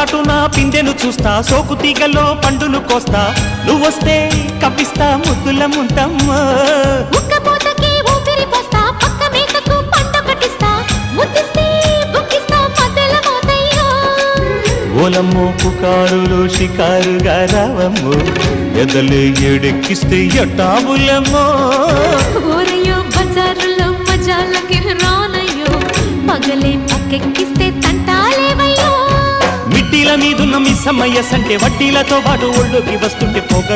చాటున పిందెను చూస్తా, సోకు తీగల్లో పండును కోస్తా, నువ్వొస్తే కప్పిస్తా ముద్దుల ముంతమ్మ. ఉక్కపోతకి ఊపిరి పోస్తా, పక్క మేకకు పంట కట్టిస్తా, ముద్దిస్తే బుక్కిస్తా మధ్యల మోతయ్యో. ఓలమ్మో పుకారులు షికారుగా రావమ్మో, ఎదలే ఏడెక్కిస్తే ఎట్టాబులమ్మో. ఊరయ్యో బజారులో మజాలకి రానయ్యో, పగలే పక్కెక్కిస్తే తంటాలేవయ్యో. మిట్టిల మీదున్న మిస్సమ్మయ్య సంటే వడ్డీలతో పాటు ఒళ్ళోకి వస్తుంటే పోగ